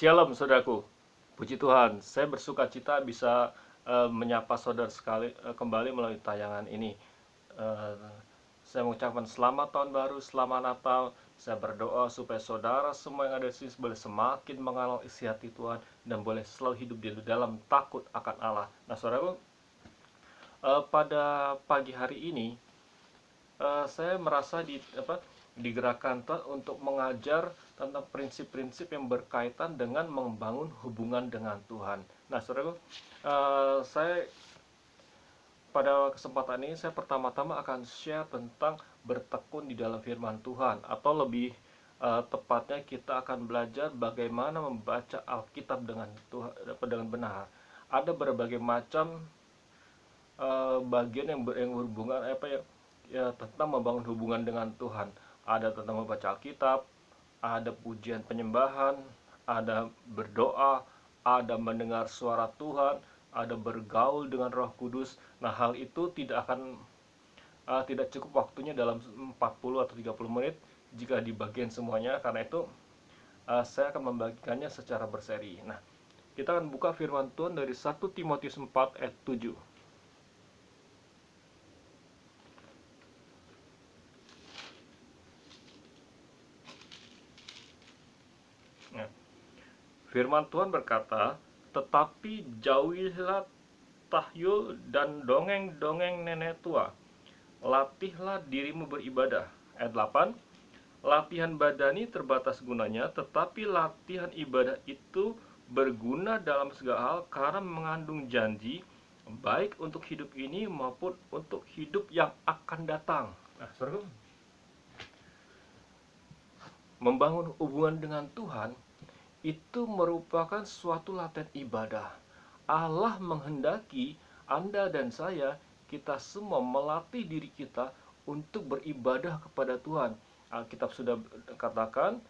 Shalom saudaraku, puji Tuhan, saya bersuka cita bisa menyapa saudara kembali melalui tayangan ini. Eh, saya mengucapkan selamat tahun baru, selamat Natal. Saya berdoa supaya saudara semua yang ada di sini boleh semakin mengenal isi hati Tuhan dan boleh selalu hidup di dalam takut akan Allah. Nah saudaraku, pada pagi hari ini saya merasa digerakkan Tuhan untuk mengajar tentang prinsip-prinsip yang berkaitan dengan membangun hubungan dengan Tuhan. Nah, saudaraku, saya pada kesempatan ini saya pertama-tama akan share tentang bertekun di dalam firman Tuhan, atau lebih tepatnya kita akan belajar bagaimana membaca Alkitab dengan benar. Ada berbagai macam bagian yang berhubungan tentang membangun hubungan dengan Tuhan. Ada tentang membaca Alkitab, ada pujian penyembahan, ada berdoa, ada mendengar suara Tuhan, ada bergaul dengan Roh Kudus. Nah, hal itu tidak cukup waktunya dalam 40 atau 30 menit jika dibagian semuanya. Karena itu saya akan membagikannya secara berseri. Nah, kita akan buka firman Tuhan dari 1 Timotius 4 ayat 7. Nah, firman Tuhan berkata, tetapi jauhilah tahyul dan dongeng-dongeng nenek tua. Latihlah dirimu beribadah. Ayat 8. Latihan badani terbatas gunanya, tetapi latihan ibadah itu berguna dalam segala hal karena mengandung janji, baik untuk hidup ini maupun untuk hidup yang akan datang. Nah, saudara, membangun hubungan dengan Tuhan itu merupakan suatu latihan ibadah. Allah menghendaki Anda dan saya, kita semua melatih diri kita untuk beribadah kepada Tuhan. Alkitab sudah katakan,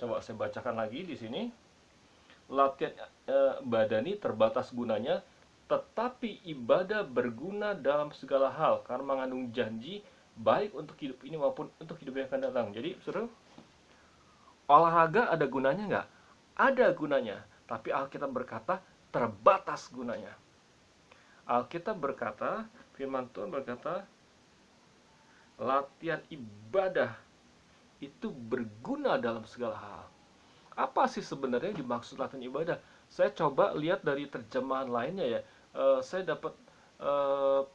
coba saya bacakan lagi di sini. Latihan badani terbatas gunanya, tetapi ibadah berguna dalam segala hal karena mengandung janji, baik untuk hidup ini maupun untuk hidup yang akan datang. Jadi, saudara, olahraga ada gunanya nggak? Ada gunanya, tapi Alkitab berkata terbatas gunanya. Alkitab berkata, firman Tuhan berkata, latihan ibadah itu berguna dalam segala hal. Apa sih sebenarnya dimaksud latihan ibadah? Saya coba lihat dari terjemahan lainnya ya. Saya dapat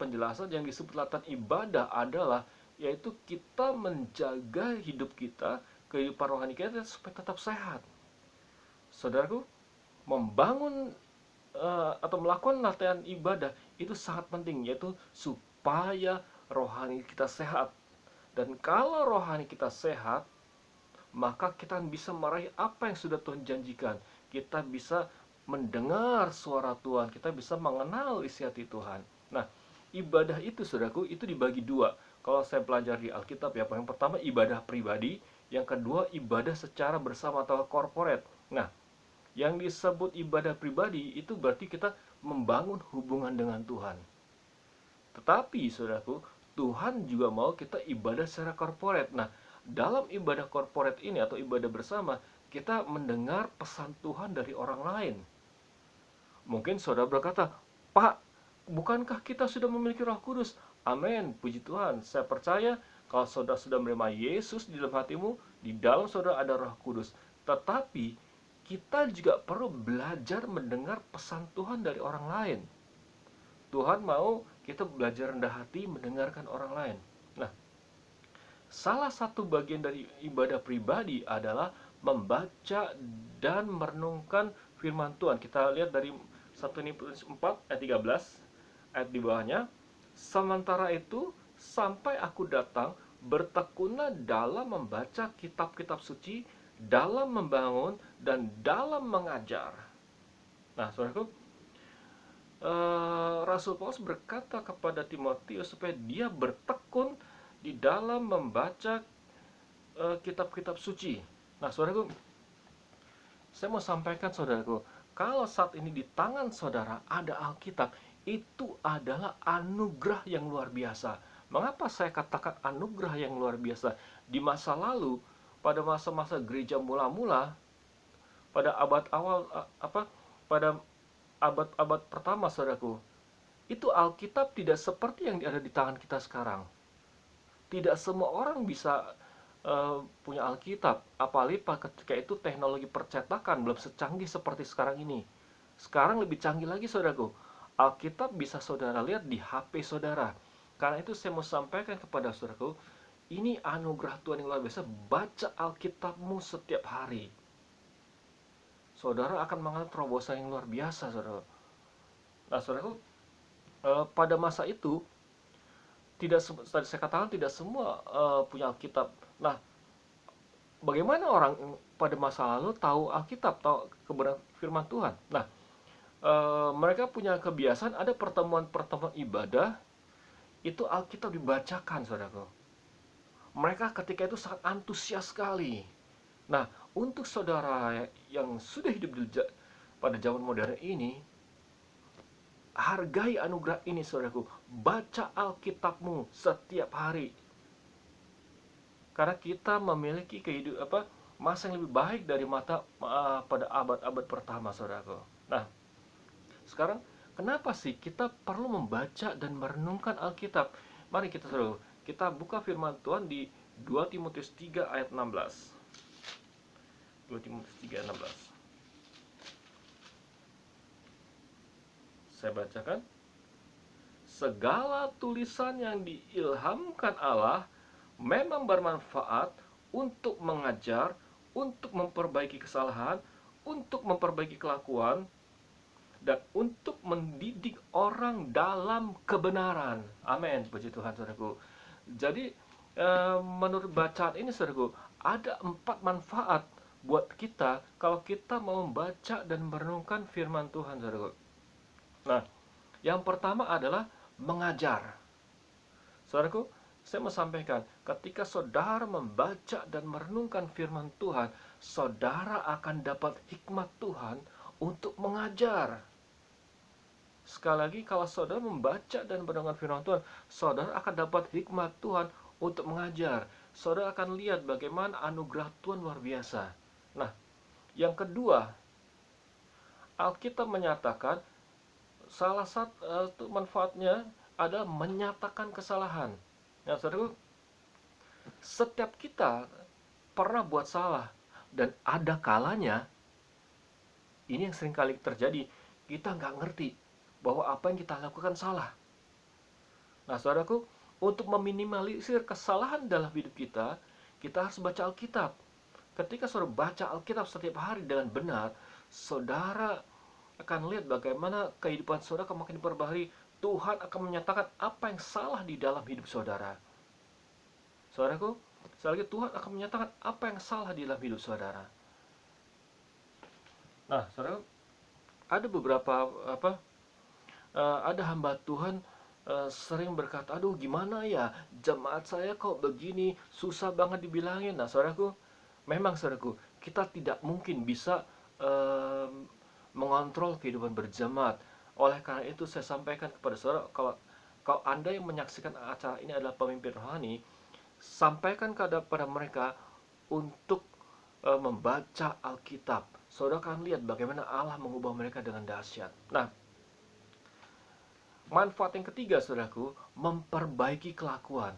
penjelasan yang disebut latihan ibadah adalah yaitu kita menjaga hidup kita, kehidupan rohani kita supaya tetap sehat. Saudaraku, membangun atau melakukan latihan ibadah itu sangat penting, yaitu supaya rohani kita sehat. Dan kalau rohani kita sehat, maka kita bisa meraih apa yang sudah Tuhan janjikan. Kita bisa mendengar suara Tuhan, kita bisa mengenal isi hati Tuhan. Nah, ibadah itu, saudaraku, itu dibagi dua. Kalau saya belajar di Alkitab ya, yang pertama ibadah pribadi, yang kedua ibadah secara bersama atau corporate. Nah, yang disebut ibadah pribadi itu berarti kita membangun hubungan dengan Tuhan. Tetapi, saudaraku, Tuhan juga mau kita ibadah secara corporate. Nah, dalam ibadah corporate ini atau ibadah bersama, kita mendengar pesan Tuhan dari orang lain. Mungkin saudara berkata, Pak, bukankah kita sudah memiliki Roh Kudus? Amin, puji Tuhan. Saya percaya kalau saudara sudah menerima Yesus di dalam hatimu, di dalam saudara ada Roh Kudus. Tetapi kita juga perlu belajar mendengar pesan Tuhan dari orang lain. Tuhan mau kita belajar rendah hati mendengarkan orang lain. Nah, salah satu bagian dari ibadah pribadi adalah membaca dan merenungkan firman Tuhan. Kita lihat dari 1 Timotius 4 ayat 13, ayat di bawahnya. Sementara itu, sampai aku datang, bertekunlah dalam membaca kitab-kitab suci, dalam membangun, dan dalam mengajar. Nah, saudaraku, Rasul Paulus berkata kepada Timotius supaya dia bertekun di dalam membaca kitab-kitab suci. Nah, saudaraku, saya mau sampaikan, saudaraku, kalau saat ini di tangan saudara ada Alkitab, itu adalah anugerah yang luar biasa. Mengapa saya katakan anugerah yang luar biasa? Di masa lalu, pada masa-masa gereja mula-mula, pada abad awal, pada abad-abad pertama, saudaraku, itu Alkitab tidak seperti yang ada di tangan kita sekarang. Tidak semua orang bisa punya Alkitab, apalagi ketika itu teknologi percetakan belum secanggih seperti sekarang ini. Sekarang lebih canggih lagi, saudaraku. Alkitab bisa saudara lihat di HP saudara. Karena itu saya mau sampaikan kepada saudaraku, ini anugerah Tuhan yang luar biasa. Baca Alkitabmu setiap hari. Saudara akan mengalami terobosan yang luar biasa, saudara. Nah, saudaraku, pada masa itu tidak, tadi saya katakan tidak semua punya Alkitab. Nah, bagaimana orang pada masa lalu tahu Alkitab, tahu kebenaran firman Tuhan? Nah, mereka punya kebiasaan ada pertemuan-pertemuan ibadah, itu Alkitab dibacakan, saudaraku. Mereka ketika itu sangat antusias sekali. Nah, untuk saudara yang sudah hidup pada zaman modern ini, hargai anugerah ini, saudaraku. Baca Alkitabmu setiap hari. Karena kita memiliki masa yang lebih baik dari pada abad-abad pertama, saudaraku. Nah, sekarang kenapa sih kita perlu membaca dan merenungkan Alkitab? Mari kita, saudaraku, kita buka firman Tuhan di 2 Timotius 3 ayat 16. 2 Timotius 3 ayat 16. Saya bacakan. Segala tulisan yang diilhamkan Allah memang bermanfaat untuk mengajar, untuk memperbaiki kesalahan, untuk memperbaiki kelakuan, dan untuk mendidik orang dalam kebenaran. Amin. Puji Tuhan, saudaraku. Jadi, menurut bacaan ini, saudaraku, ada 4 manfaat buat kita kalau kita mau membaca dan merenungkan firman Tuhan, saudaraku. Nah, yang pertama adalah mengajar. Saudaraku, saya mau sampaikan, ketika saudara membaca dan merenungkan firman Tuhan, saudara akan dapat hikmat Tuhan untuk mengajar. Sekali lagi, kalau saudara membaca dan merenungkan firman Tuhan, saudara akan dapat hikmat Tuhan untuk mengajar. Saudara akan lihat bagaimana anugerah Tuhan luar biasa. Nah, yang kedua, Alkitab menyatakan salah satu manfaatnya adalah menyatakan kesalahan. Nah, saudaraku, setiap kita pernah buat salah, dan ada kalanya, ini yang sering kali terjadi, kita nggak ngerti bahwa apa yang kita lakukan salah. Nah, saudaraku, untuk meminimalisir kesalahan dalam hidup kita harus baca Alkitab. Ketika saudara baca Alkitab setiap hari dengan benar, saudara akan lihat bagaimana kehidupan saudara akan makin diperbaharui. Tuhan akan menyatakan apa yang salah di dalam hidup saudara. Saudaraku, sekali lagi, Tuhan akan menyatakan apa yang salah di dalam hidup saudara. Nah, saudara, ada beberapa ada hamba Tuhan sering berkata, aduh gimana ya, jemaat saya kok begini, susah banget dibilangin. Nah, saudaraku, memang, saudaraku, kita tidak mungkin bisa mengontrol kehidupan berjemaat. Oleh karena itu, saya sampaikan kepada saudara, kalau Anda yang menyaksikan acara ini adalah pemimpin rohani, sampaikan kepada mereka untuk membaca Alkitab. Saudara akan lihat bagaimana Allah mengubah mereka dengan dahsyat. Nah, manfaat yang ketiga, saudaraku, memperbaiki kelakuan.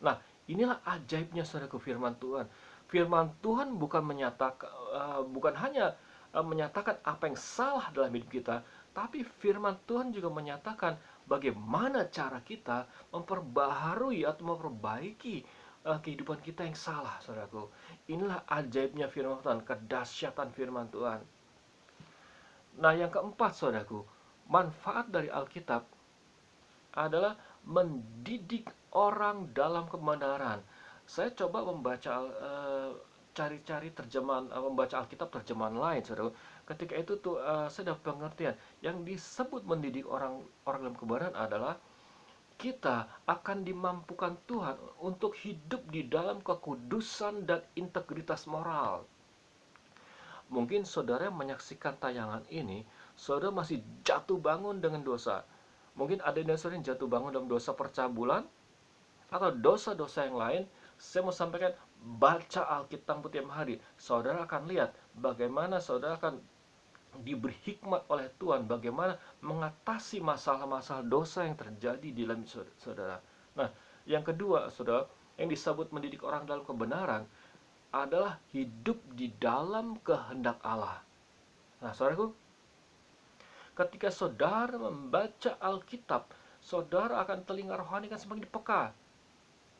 Nah, inilah ajaibnya, saudaraku, firman Tuhan. Firman Tuhan bukan hanya menyatakan apa yang salah dalam hidup kita, tapi firman Tuhan juga menyatakan bagaimana cara kita memperbaharui atau memperbaiki kehidupan kita yang salah, saudaraku. Inilah ajaibnya firman Tuhan, kedahsyatan firman Tuhan. Nah, yang keempat, saudaraku, manfaat dari Alkitab adalah mendidik orang dalam kebenaran. Saya coba membaca cari-cari terjemahan, membaca Alkitab terjemahan lain, saudara. Ketika itu saya dapat pengertian yang disebut mendidik orang dalam kebenaran adalah kita akan dimampukan Tuhan untuk hidup di dalam kekudusan dan integritas moral. Mungkin saudara yang menyaksikan tayangan ini, saudara masih jatuh bangun dengan dosa. Mungkin ada yang saudara yang jatuh bangun dalam dosa percabulan atau dosa-dosa yang lain. Saya mau sampaikan, baca Alkitab tiap hari, saudara akan lihat bagaimana saudara akan diberi hikmat oleh Tuhan, bagaimana mengatasi masalah-masalah dosa yang terjadi di dalam saudara. Nah, yang kedua, saudara, yang disebut mendidik orang dalam kebenaran adalah hidup di dalam kehendak Allah. Nah, saudaraku, ketika saudara membaca Alkitab, saudara akan telinga rohani kan semakin peka.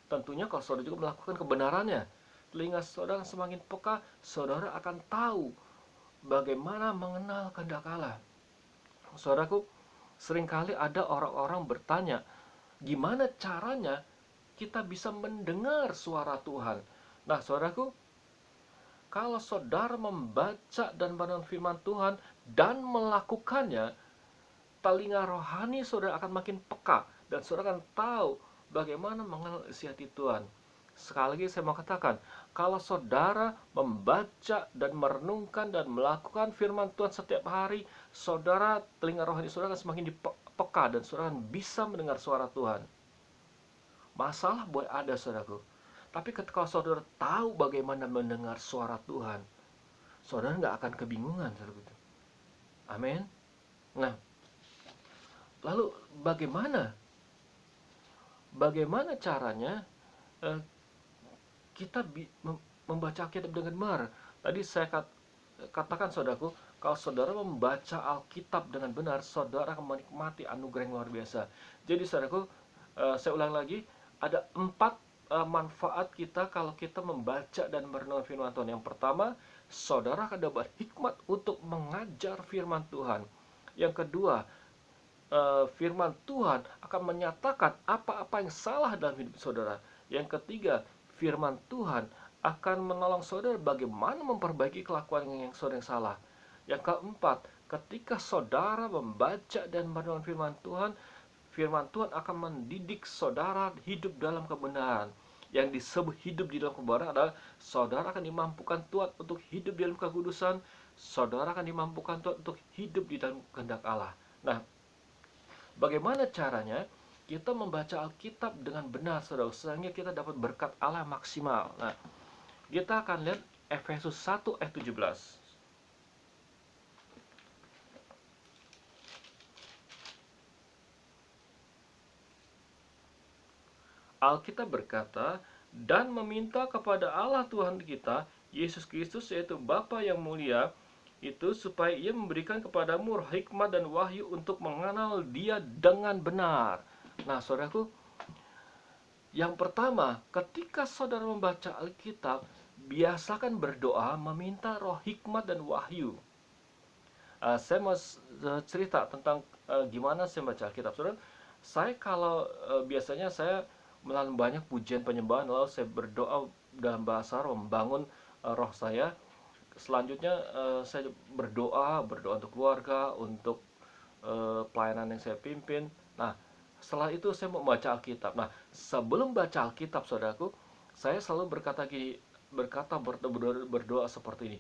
Tentunya kalau saudara juga melakukan kebenarannya, telinga saudara semakin peka, saudara akan tahu bagaimana mengenal kehendak Allah. Saudaraku, seringkali ada orang-orang bertanya, gimana caranya kita bisa mendengar suara Tuhan? Nah, saudaraku, kalau saudara membaca dan mendengar firman Tuhan dan melakukannya, telinga rohani saudara akan makin peka dan saudara akan tahu bagaimana mengenal isi hati Tuhan. Sekali lagi saya mau katakan, kalau saudara membaca dan merenungkan dan melakukan firman Tuhan setiap hari, saudara, telinga rohani saudara akan semakin peka dan saudara akan bisa mendengar suara Tuhan. Masalah boleh ada, saudaraku, tapi ketika saudara tahu bagaimana mendengar suara Tuhan, saudara nggak akan kebingungan, saudaraku. Amin. Nah, lalu bagaimana caranya kita membaca Alkitab dengan benar? Tadi saya katakan, saudaraku, kalau saudara membaca Alkitab dengan benar, saudara akan menikmati anugerah yang luar biasa. Jadi, saudaraku, saya ulang lagi, ada 4 manfaat kita kalau kita membaca dan merenungkan firman Tuhan. Yang pertama, saudara akan dapat hikmat untuk mengajar firman Tuhan. Yang kedua, firman Tuhan akan menyatakan apa-apa yang salah dalam hidup saudara. Yang ketiga, firman Tuhan akan menolong saudara bagaimana memperbaiki kelakuan yang saudara yang salah. Yang keempat, ketika saudara membaca dan merenungkan firman Tuhan akan mendidik saudara hidup dalam kebenaran. Yang disebut hidup di dalam kebenaran adalah saudara akan dimampukan Tuhan untuk hidup di dalam kekudusan. Saudara akan dimampukan Tuhan untuk hidup di dalam kehendak Allah. Nah, bagaimana caranya kita membaca Alkitab dengan benar, saudara, sehingga kita dapat berkat Allah maksimal. Nah, kita akan lihat Efesus 1 ayat 17. Alkitab berkata, dan meminta kepada Allah Tuhan kita, Yesus Kristus, yaitu Bapa yang mulia, itu supaya ia memberikan kepadamu roh hikmat dan wahyu untuk mengenal dia dengan benar. Nah, saudaraku, yang pertama, ketika saudara membaca Alkitab, biasakan berdoa meminta roh hikmat dan wahyu. Saya mau cerita tentang gimana saya baca Alkitab, saudara. Saya kalau biasanya saya melalui banyak pujian penyembahan, lalu saya berdoa dalam bahasa roh, membangun roh saya. Selanjutnya saya berdoa untuk keluarga, untuk pelayanan yang saya pimpin. Nah, setelah itu saya membaca Alkitab. Nah, sebelum baca Alkitab, saudaraku, saya selalu berdoa seperti ini.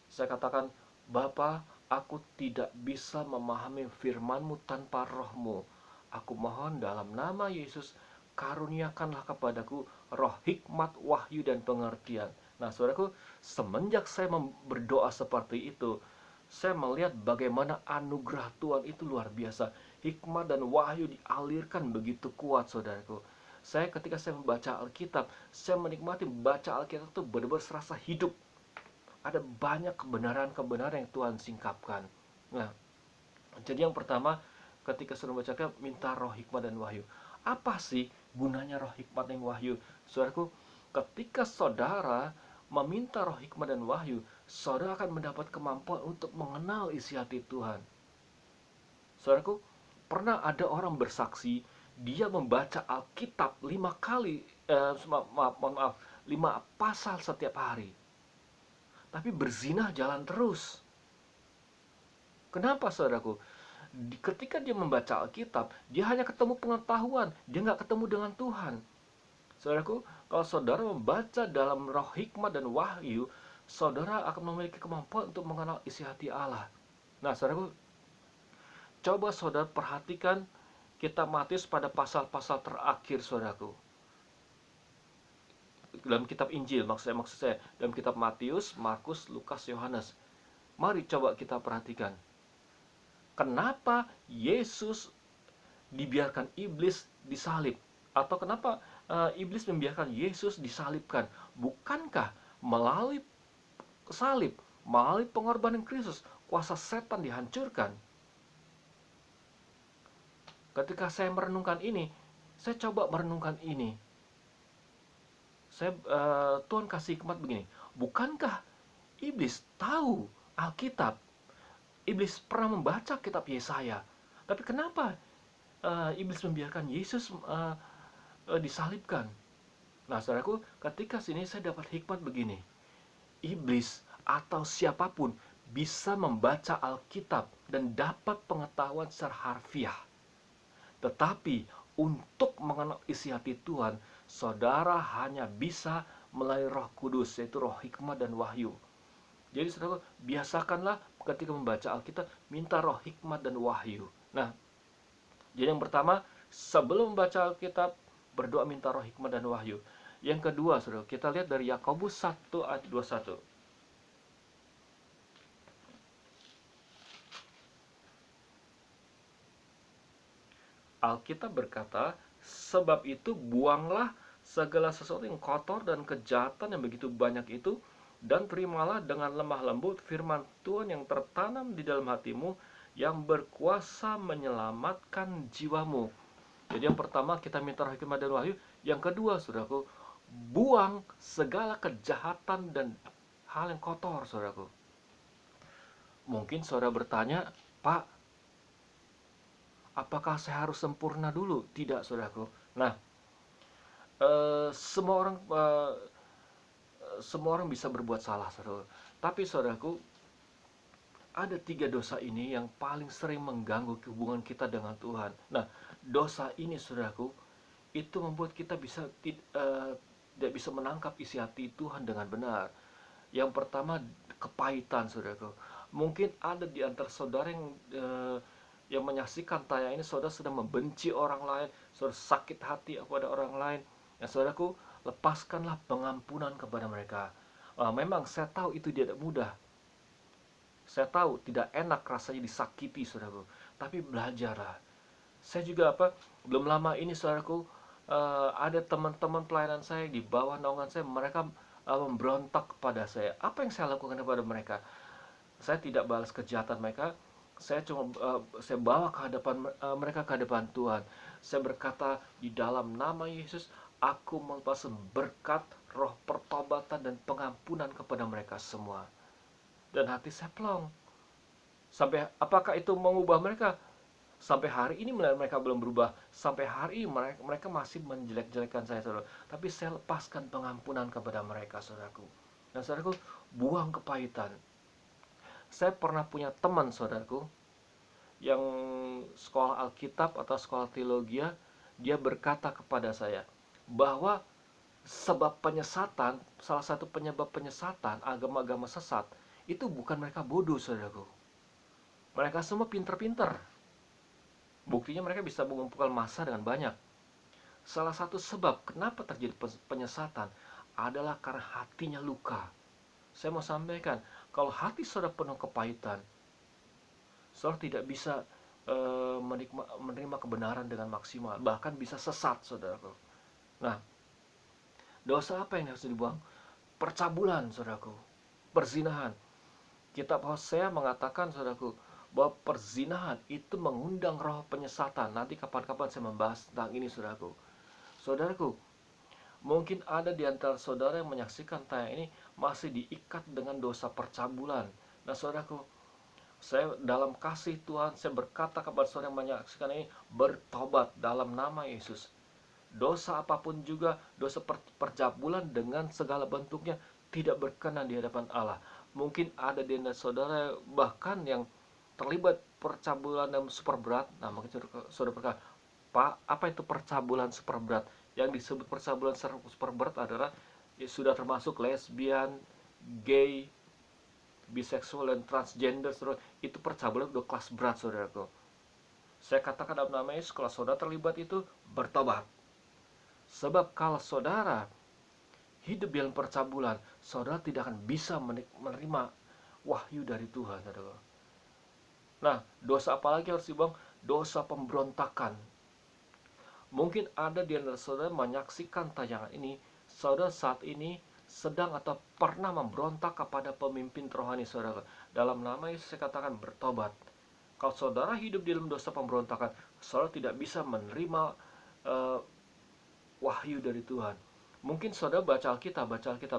Saya katakan, Bapa, aku tidak bisa memahami firman-Mu tanpa roh-Mu. Aku mohon dalam nama Yesus, karuniakanlah kepadaku roh hikmat, wahyu, dan pengertian. Nah, saudaraku, semenjak saya berdoa seperti itu, saya melihat bagaimana anugerah Tuhan itu luar biasa. Hikmat dan wahyu dialirkan begitu kuat, saudaraku. Ketika saya membaca Alkitab, saya menikmati membaca Alkitab itu benar-benar serasa hidup. Ada banyak kebenaran-kebenaran yang Tuhan singkapkan. Nah, jadi yang pertama, ketika saudara membaca Alkitab, minta roh hikmat dan wahyu. Apa sih gunanya roh hikmat dan wahyu? Saudaraku, ketika saudara meminta roh hikmat dan wahyu, saudara akan mendapat kemampuan untuk mengenal isi hati Tuhan. Saudaraku, pernah ada orang bersaksi, dia membaca Alkitab 5 kali, 5 pasal setiap hari, tapi berzinah jalan terus. Kenapa, saudaraku? Ketika dia membaca Alkitab, dia hanya ketemu pengetahuan, dia nggak ketemu dengan Tuhan. Saudaraku, kalau saudara membaca dalam roh hikmat dan wahyu, saudara akan memiliki kemampuan untuk mengenal isi hati Allah. Nah, saudaraku, coba saudara perhatikan kitab Matius pada pasal-pasal terakhir, saudaraku. dalam kitab Injil, maksud saya dalam kitab Matius, Markus, Lukas, Yohanes. Mari coba kita perhatikan. Kenapa Yesus dibiarkan iblis disalib? Atau kenapa iblis membiarkan Yesus disalibkan? Bukankah melalui salib, melalui pengorbanan Kristus, kuasa setan dihancurkan? Ketika saya merenungkan ini, saya coba merenungkan ini. Tuhan kasih hikmat begini. Bukankah iblis tahu Alkitab? Iblis pernah membaca kitab Yesaya. Tapi kenapa iblis membiarkan Yesus disalibkan? Nah, saudaraku, ketika sini saya dapat hikmat begini. Iblis atau siapapun bisa membaca Alkitab dan dapat pengetahuan secara harfiah. Tetapi untuk mengenal isi hati Tuhan, saudara hanya bisa melalui Roh Kudus, yaitu roh hikmat dan wahyu. Jadi saudara, biasakanlah ketika membaca Alkitab, minta roh hikmat dan wahyu. Nah, jadi yang pertama, sebelum membaca Alkitab, berdoa minta roh hikmat dan wahyu. Yang kedua, saudara, kita lihat dari Yakobus 1 ayat 21. Alkitab berkata, sebab itu buanglah segala sesuatu yang kotor dan kejahatan yang begitu banyak itu, dan terimalah dengan lemah lembut firman Tuhan yang tertanam di dalam hatimu, yang berkuasa menyelamatkan jiwamu. Jadi yang pertama kita minta roh hikmat dan wahyu. Yang kedua, saudaraku, buang segala kejahatan dan hal yang kotor, saudaraku. Mungkin saudara bertanya, Pak, apakah saya harus sempurna dulu? Tidak, saudaraku. Nah, semua orang bisa berbuat salah, saudara. Tapi saudaraku, ada 3 dosa ini yang paling sering mengganggu hubungan kita dengan Tuhan. Nah, dosa ini, saudaraku, itu membuat kita tidak bisa menangkap isi hati Tuhan dengan benar. Yang pertama, kepahitan, saudaraku. Mungkin ada di antara saudara yang menyaksikan tayang ini, saudara sedang membenci orang lain, saudara sakit hati kepada orang lain. Ya, saudaraku, lepaskanlah pengampunan kepada mereka. Memang saya tahu itu tidak mudah. Saya tahu tidak enak rasanya disakiti, saudaraku. Tapi belajarlah. Saya juga belum lama ini, saudaraku, ada teman-teman pelayanan saya di bawah naungan saya, mereka memberontak kepada saya. Apa yang saya lakukan kepada mereka? Saya tidak balas kejahatan mereka. Saya cuma saya bawa ke hadapan mereka, ke hadapan Tuhan. Saya berkata, di dalam nama Yesus, aku melepaskan berkat, roh pertobatan dan pengampunan kepada mereka semua. Dan hati saya plong. Sampai apakah itu mengubah mereka? Sampai hari ini mereka belum berubah. Sampai hari ini mereka masih menjelek-jelekan saya, saudara. Tapi saya lepaskan pengampunan kepada mereka, saudaraku. Dan saudaraku, buang kepahitan. Saya pernah punya teman, saudaraku, yang sekolah Alkitab atau sekolah teologi. Dia berkata kepada saya bahwa sebab penyesatan, salah satu penyebab penyesatan agama-agama sesat, itu bukan mereka bodoh, saudaraku. Mereka semua pinter-pinter. Buktinya mereka bisa mengumpulkan massa dengan banyak. Salah satu sebab kenapa terjadi penyesatan adalah karena hatinya luka. Saya mau sampaikan, kalau hati saudara penuh kepahitan, saudara tidak bisa menerima kebenaran dengan maksimal. Bahkan bisa sesat, saudaraku. Nah, dosa apa yang harus dibuang? Percabulan, saudaraku. Perzinahan. Kitab Hosea mengatakan, saudaraku, bahwa perzinahan itu mengundang roh penyesatan. Nanti kapan-kapan saya membahas tentang ini, saudaraku. Saudaraku, mungkin ada di antara saudara yang menyaksikan tayang ini masih diikat dengan dosa percabulan. Nah, saudaraku, saya dalam kasih Tuhan, saya berkata kepada saudara yang menyaksikan ini, bertobat dalam nama Yesus. Dosa apapun juga, dosa percabulan dengan segala bentuknya tidak berkenan di hadapan Allah. Mungkin ada di antara saudara bahkan yang terlibat percabulan yang super berat. Nah, mungkin saudara berkata, Pak, apa itu percabulan super berat? Yang disebut percabulan super berat adalah sudah termasuk lesbian, gay, biseksual, dan transgender, saudara. Itu percabulan udah kelas berat, saudaraku. Saya katakan dalam nama Yesus, kalau saudara terlibat itu, bertobat. Sebab kalau saudara hidup dalam percabulan, saudara tidak akan bisa menerima wahyu dari Tuhan, saudara. Nah, dosa apa lagi harus dibuang? Dosa pemberontakan. Mungkin ada di antara saudara menyaksikan tayangan ini, saudara saat ini sedang atau pernah memberontak kepada pemimpin rohani saudara. Dalam nama Yesus saya katakan bertobat. Kalau saudara hidup di dalam dosa pemberontakan, saudara tidak bisa menerima wahyu dari Tuhan. Mungkin saudara baca Alkitab,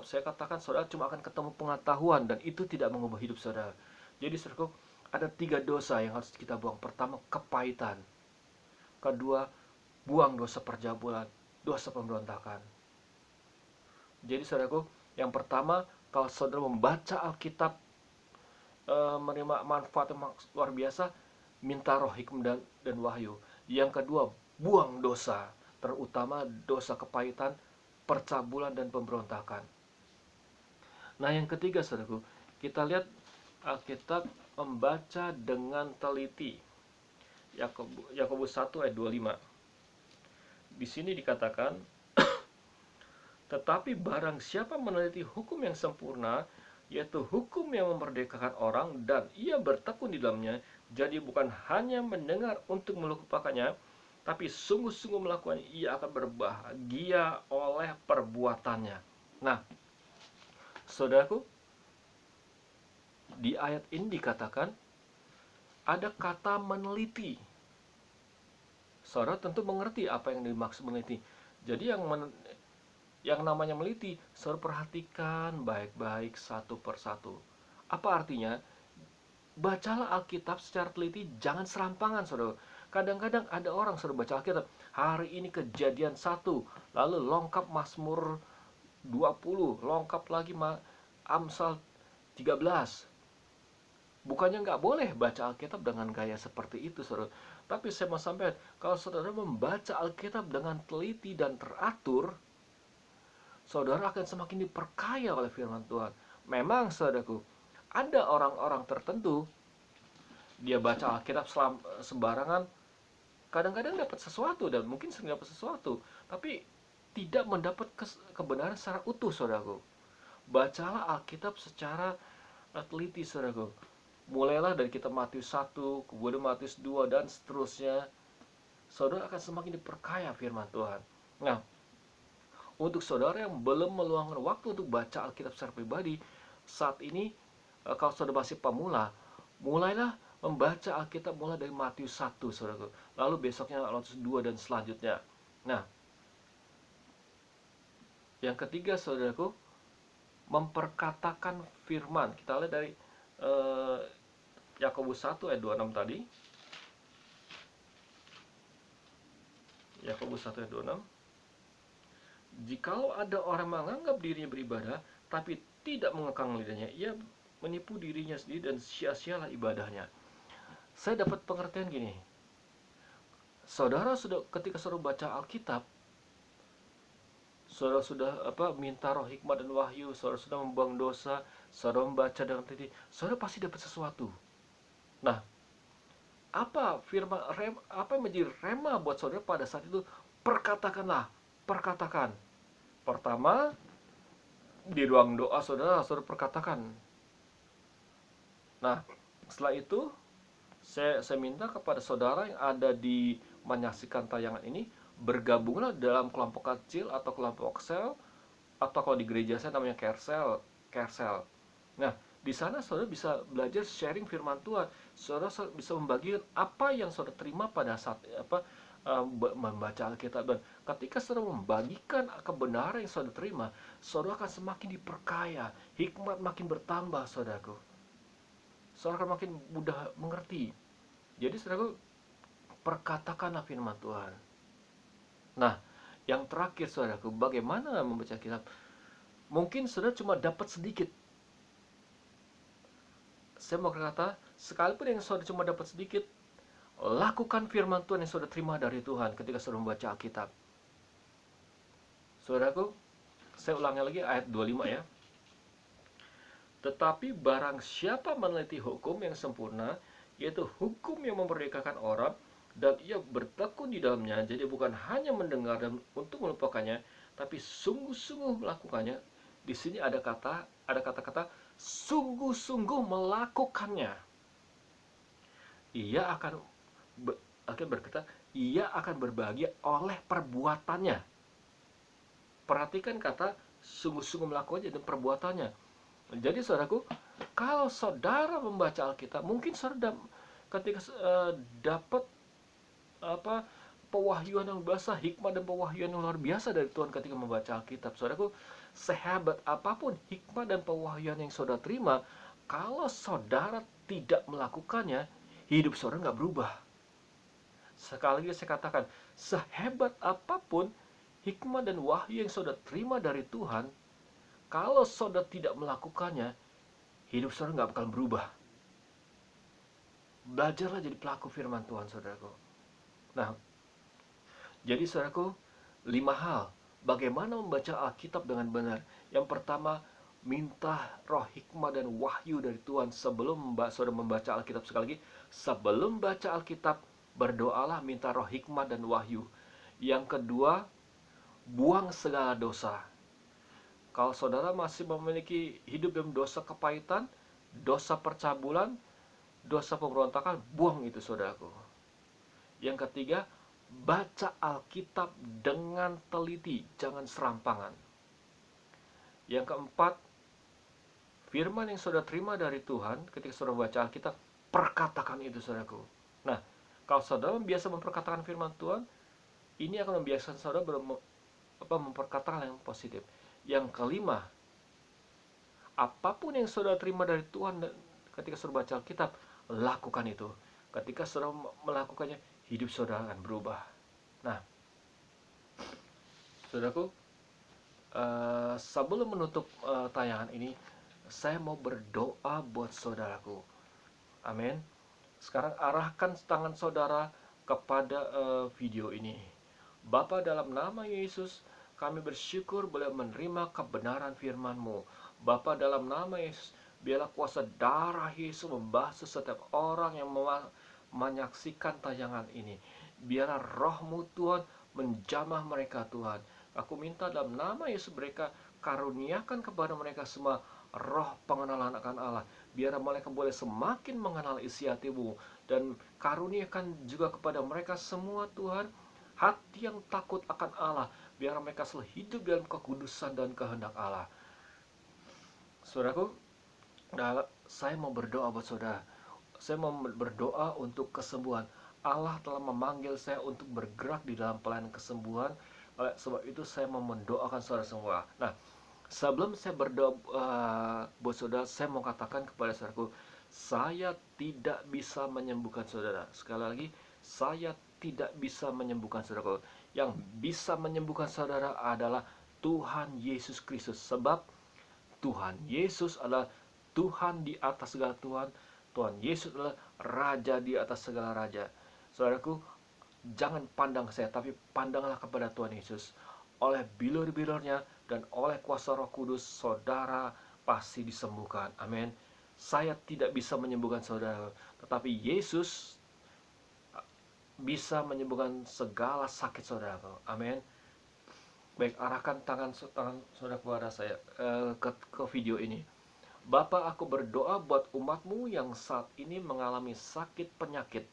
saya katakan saudara cuma akan ketemu pengetahuan dan itu tidak mengubah hidup saudara. Jadi saudaraku, ada 3 dosa yang harus kita buang. Pertama, kepahitan. Kedua, buang dosa perjabulan, dosa pemberontakan. Jadi saudaraku, yang pertama, kalau saudara membaca Alkitab, menerima manfaat yang luar biasa, minta roh hikmah dan wahyu. Yang kedua, buang dosa, terutama dosa kepahitan, percabulan, dan pemberontakan. Nah, yang ketiga saudaraku, kita lihat Alkitab membaca dengan teliti. Yakobus 1 ayat 25. Di sini dikatakan, tetapi barang siapa meneliti hukum yang sempurna, yaitu hukum yang memerdekakan orang, dan ia bertekun di dalamnya, jadi bukan hanya mendengar untuk melupakannya, tapi sungguh-sungguh melakukan, ia akan berbahagia oleh perbuatannya. Nah, saudaraku, di ayat ini dikatakan ada kata meneliti. Saudara tentu mengerti apa yang dimaksud meneliti. Jadi yang namanya meneliti, saudara perhatikan baik-baik satu persatu. Apa artinya? Bacalah Alkitab secara teliti, jangan serampangan, saudara. Kadang-kadang ada orang saudara baca Alkitab, hari ini Kejadian 1, lalu lengkap Mazmur 20, lengkap lagi Amsal 13. Bukannya nggak boleh baca Alkitab dengan gaya seperti itu, saudara. Tapi saya mau sampaikan, kalau saudara membaca Alkitab dengan teliti dan teratur, saudara akan semakin diperkaya oleh firman Tuhan. Memang, saudaraku, ada orang-orang tertentu, dia baca Alkitab sembarangan, kadang-kadang dapat sesuatu dan mungkin sering dapat sesuatu, tapi tidak mendapat kebenaran secara utuh, saudaraku. Bacalah Alkitab secara teliti, saudaraku. Mulailah dari kitab Matius 1, kemudian Matius 2, dan seterusnya. Saudara akan semakin diperkaya firman Tuhan. Nah, untuk saudara yang belum meluangkan waktu untuk baca Alkitab secara pribadi, saat ini, kalau saudara masih pemula, mulailah membaca Alkitab mulai dari Matius 1, saudara. Lalu besoknya Matius 2 dan selanjutnya. Nah, yang ketiga, saudaraku, memperkatakan firman. Kita lihat dari Yakobus 1 ayat 26 tadi. Yakobus 1 ayat 26. Jikalau ada orang menganggap dirinya beribadah, tapi tidak mengekang lidahnya, ia menipu dirinya sendiri dan sia-sialah ibadahnya. Saya dapat pengertian gini. Saudara ketika saudara baca Alkitab, saudara sudah minta roh hikmat dan wahyu, saudara sudah membuang dosa, saudara membaca dengan teliti, saudara pasti dapat sesuatu. Nah, apa yang menjadi rema buat saudara pada saat itu? Perkatakan. Pertama, di ruang doa saudara perkatakan. Nah, setelah itu saya minta kepada saudara yang ada di menyaksikan tayangan ini, bergabunglah dalam kelompok kecil atau kelompok sel, atau kalau di gereja saya namanya care cell. Nah, di sana saudara bisa belajar sharing firman Tuhan. Saudara bisa membagikan apa yang saudara terima pada saat membaca Alkitab. Dan ketika saudara membagikan kebenaran yang saudara terima, saudara akan semakin diperkaya, hikmat makin bertambah, saudaraku. Saudara akan makin mudah mengerti. Jadi saudaraku, perkatakanlah firman Tuhan. Nah, yang terakhir saudaraku, bagaimana membaca Alkitab? Mungkin saudara cuma dapat sedikit. Saya mau berkata, sekalipun yang saudara cuma dapat sedikit, lakukan firman Tuhan yang saudara terima dari Tuhan ketika saudara membaca Alkitab. Saudaraku, saya ulangi lagi ayat 25 ya. Tetapi barang siapa meneliti hukum yang sempurna, yaitu hukum yang memerdekakan orang, dan ia bertekun di dalamnya, jadi bukan hanya mendengar dan untuk melupakannya, tapi sungguh-sungguh melakukannya. Di sini ada kata-kata sungguh-sungguh melakukannya. Ia akan berkata, ia akan berbahagia oleh perbuatannya. Perhatikan kata sungguh-sungguh melakukannya dan perbuatannya. Jadi saudaraku, kalau saudara membaca Alkitab, mungkin saudara ketika dapat apa pewahyuan yang biasa, hikmat dan pewahyuan yang luar biasa dari Tuhan ketika membaca Alkitab. Saudaraku, sehebat apapun hikmat dan pewahyuan yang saudara terima, kalau saudara tidak melakukannya, hidup saudara nggak berubah. Sekali lagi saya katakan, sehebat apapun hikmat dan wahyu yang saudara terima dari Tuhan, kalau saudara tidak melakukannya, hidup saudara nggak bakal berubah. Belajarlah jadi pelaku firman Tuhan, saudaraku. Nah, jadi saudaraku, 5 hal bagaimana membaca Alkitab dengan benar. Yang pertama, minta roh hikmah dan wahyu dari Tuhan sebelum saudara membaca Alkitab. Sekali lagi, sebelum baca Alkitab, berdoalah minta roh hikmah dan wahyu. Yang kedua, buang segala dosa. Kalau saudara masih memiliki hidup dalam dosa kepahitan, dosa percabulan, dosa pemberontakan, buang itu, saudaraku. Yang ketiga, baca Alkitab dengan teliti, jangan serampangan. Yang keempat, firman yang saudara terima dari Tuhan ketika saudara baca Alkitab, perkatakan itu, saudaraku. Nah, kalau saudara biasa memperkatakan firman Tuhan, ini akan membiasakan saudara memperkatakan yang positif. Yang kelima, apapun yang saudara terima dari Tuhan ketika saudara baca Alkitab, lakukan itu. Ketika saudara melakukannya, hidup saudara akan berubah. Nah, saudaraku, sebelum menutup tayangan ini, saya mau berdoa buat saudaraku. Amin. Sekarang arahkan tangan saudara kepada video ini. Bapa, dalam nama Yesus, kami bersyukur boleh menerima kebenaran firman-Mu. Bapa, dalam nama Yesus, biarlah kuasa darah Yesus membasuh setiap orang yang menyaksikan tayangan ini. Biarlah roh-Mu Tuhan menjamah mereka, Tuhan. Aku minta dalam nama Yesus, mereka karuniakan kepada mereka semua roh pengenalan akan Allah. Biar mereka boleh semakin mengenal isi hati-Mu. Dan karuniakan juga kepada mereka semua, Tuhan, hati yang takut akan Allah. Biar mereka selalu hidup dalam kekudusan dan kehendak Allah. Saudaraku, saya mau berdoa buat saudara. Saya mau berdoa untuk kesembuhan. Allah telah memanggil saya untuk bergerak di dalam pelayanan kesembuhan. Oleh sebab itu saya mau mendoakan saudara semua. Nah, sebelum saya berdoa buat saudara, saya mau katakan kepada saudaraku, saya tidak bisa menyembuhkan saudara. Sekali lagi, saya tidak bisa menyembuhkan saudaraku. Yang bisa menyembuhkan saudara adalah Tuhan Yesus Kristus. Sebab Tuhan Yesus adalah Tuhan di atas segala Tuhan. Tuhan Yesus adalah Raja di atas segala Raja. Saudaraku, jangan pandang saya, tapi pandanglah kepada Tuhan Yesus. Oleh bilur-bilurnya dan oleh kuasa Roh Kudus, saudara pasti disembuhkan. Amin. Saya tidak bisa menyembuhkan saudara, tetapi Yesus bisa menyembuhkan segala sakit saudara. Amin. Baik, arahkan tangan saudara kepada saya ke video ini. Bapa, aku berdoa buat umat-Mu yang saat ini mengalami sakit penyakit.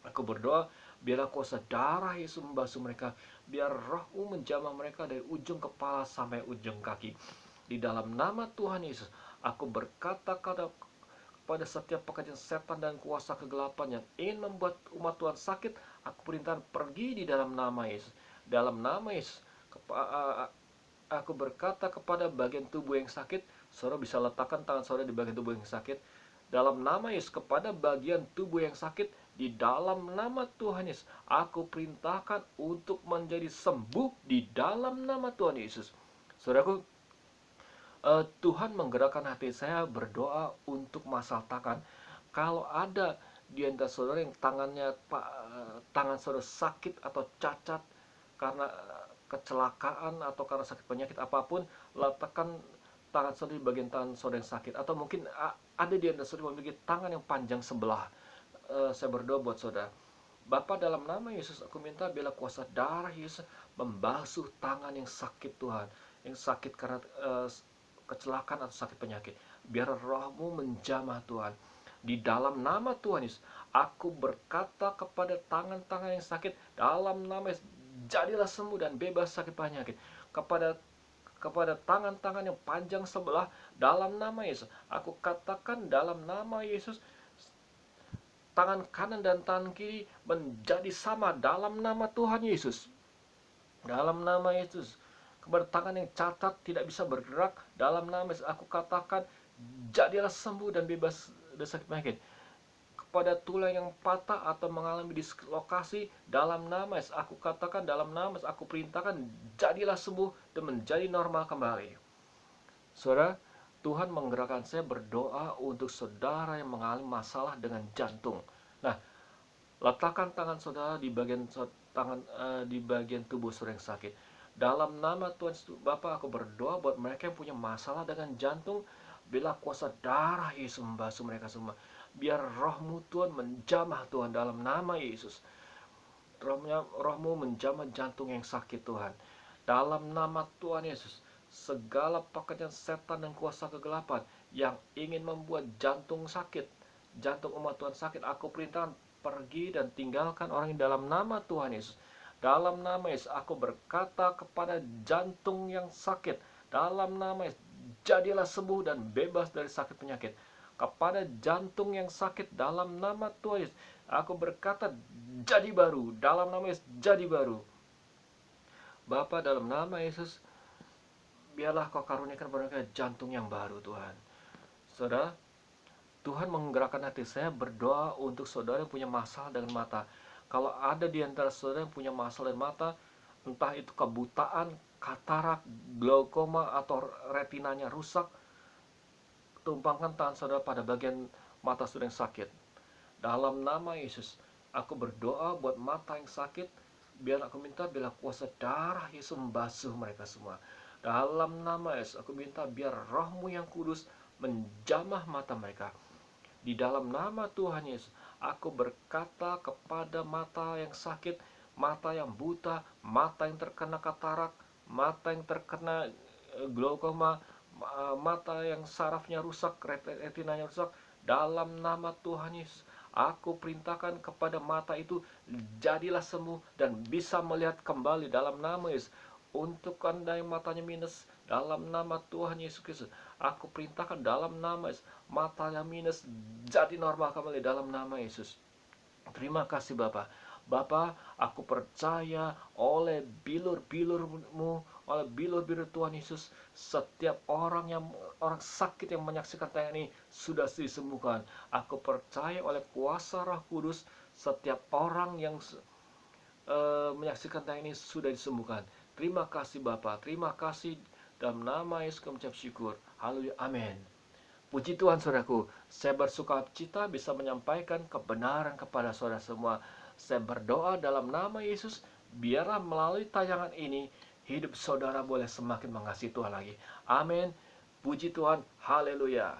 Aku berdoa, biarlah kuasa darah Yesus membasuh mereka. Biar roh-Mu menjamah mereka dari ujung kepala sampai ujung kaki. Di dalam nama Tuhan Yesus, aku berkata kepada setiap pekerjaan setan dan kuasa kegelapan yang ingin membuat umat Tuhan sakit, aku perintahkan pergi di dalam nama Yesus. Dalam nama Yesus, aku berkata kepada bagian tubuh yang sakit, saudara bisa letakkan tangan saudara di bagian tubuh yang sakit. Dalam nama Yesus, kepada bagian tubuh yang sakit, di dalam nama Tuhan Yesus, aku perintahkan untuk menjadi sembuh di dalam nama Tuhan Yesus. Saudaraku, Tuhan menggerakkan hati saya berdoa untuk masalah tangan. Kalau ada di antara saudara yang tangan saudara sakit atau cacat karena kecelakaan atau karena sakit penyakit apapun, letakkan tangan saudara di bagian tangan saudara yang sakit. Atau mungkin ada di antara saudara yang memiliki tangan yang panjang sebelah. Saya berdoa buat saudara. Bapa, dalam nama Yesus aku minta biarlah kuasa darah Yesus membasuh tangan yang sakit Tuhan, yang sakit karena kecelakaan atau sakit penyakit. Biar rohmu menjamah Tuhan. Di dalam nama Tuhan Yesus, aku berkata kepada tangan-tangan yang sakit, dalam nama Yesus, jadilah sembuh dan bebas sakit penyakit. Kepada tangan-tangan yang panjang sebelah, dalam nama Yesus, aku katakan dalam nama Yesus, tangan kanan dan tangan kiri menjadi sama dalam nama Tuhan Yesus. Dalam nama Yesus. Kepada tangan yang cacat tidak bisa bergerak, dalam nama Yesus aku katakan jadilah sembuh dan bebas dari sakit penyakit. Kepada tulang yang patah atau mengalami dislokasi, dalam nama Yesus aku katakan, dalam nama Yesus aku perintahkan jadilah sembuh dan menjadi normal kembali. Saudara, Tuhan menggerakkan saya berdoa untuk saudara yang mengalami masalah dengan jantung. Nah, letakkan tangan saudara di bagian di bagian tubuh saudara yang sakit. Dalam nama Tuhan Bapa, aku berdoa buat mereka yang punya masalah dengan jantung, bila kuasa darah Yesus membasuh mereka semua. Biar rohmu Tuhan menjamah Tuhan dalam nama Yesus. Rohmu menjamah jantung yang sakit Tuhan. Dalam nama Tuhan Yesus, segala pekerjaan setan dan kuasa kegelapan yang ingin membuat jantung sakit, jantung umat Tuhan sakit, aku perintahkan pergi dan tinggalkan orang ini dalam nama Tuhan Yesus. Dalam nama Yesus, aku berkata kepada jantung yang sakit, dalam nama Yesus, jadilah sembuh dan bebas dari sakit penyakit. Kepada jantung yang sakit, dalam nama Tuhan Yesus, aku berkata jadi baru, dalam nama Yesus, jadi baru. Bapa, dalam nama Yesus, biarlah kau karuniakan kepada mereka jantung yang baru Tuhan. Saudara, Tuhan menggerakkan hati saya berdoa untuk saudara yang punya masalah dengan mata. Kalau ada di antara saudara yang punya masalah dengan mata, entah itu kebutaan, katarak, glaukoma, atau retinanya rusak, tumpangkan tangan saudara pada bagian mata saudara yang sakit. Dalam nama Yesus, aku berdoa buat mata yang sakit, biar aku minta bila kuasa darah Yesus membasuh mereka semua. Dalam nama Yesus, aku minta biar rohmu yang kudus menjamah mata mereka. Di dalam nama Tuhan Yesus, aku berkata kepada mata yang sakit, mata yang buta, mata yang terkena katarak, mata yang terkena glaukoma, mata yang sarafnya rusak, retinanya rusak, dalam nama Tuhan Yesus, aku perintahkan kepada mata itu, jadilah sembuh dan bisa melihat kembali dalam nama Yesus. Untuk Anda yang matanya minus, dalam nama Tuhan Yesus Kristus, aku perintahkan dalam nama Yesus, matanya minus jadi normal kembali dalam nama Yesus. Terima kasih Bapa. Bapa, aku percaya oleh bilur-bilur-Mu, oleh bilur-bilur Tuhan Yesus, setiap orang sakit yang menyaksikan tayangan ini sudah disembuhkan. Aku percaya oleh kuasa Roh Kudus, setiap orang yang menyaksikan tayangan ini sudah disembuhkan. Terima kasih Bapa, terima kasih, dalam nama Yesus kami mengucap syukur. Haleluya, amin. Puji Tuhan saudaraku, saya bersuka cita bisa menyampaikan kebenaran kepada saudara semua. Saya berdoa dalam nama Yesus, biarlah melalui tayangan ini, hidup saudara boleh semakin mengasihi Tuhan lagi. Amin. Puji Tuhan, haleluya.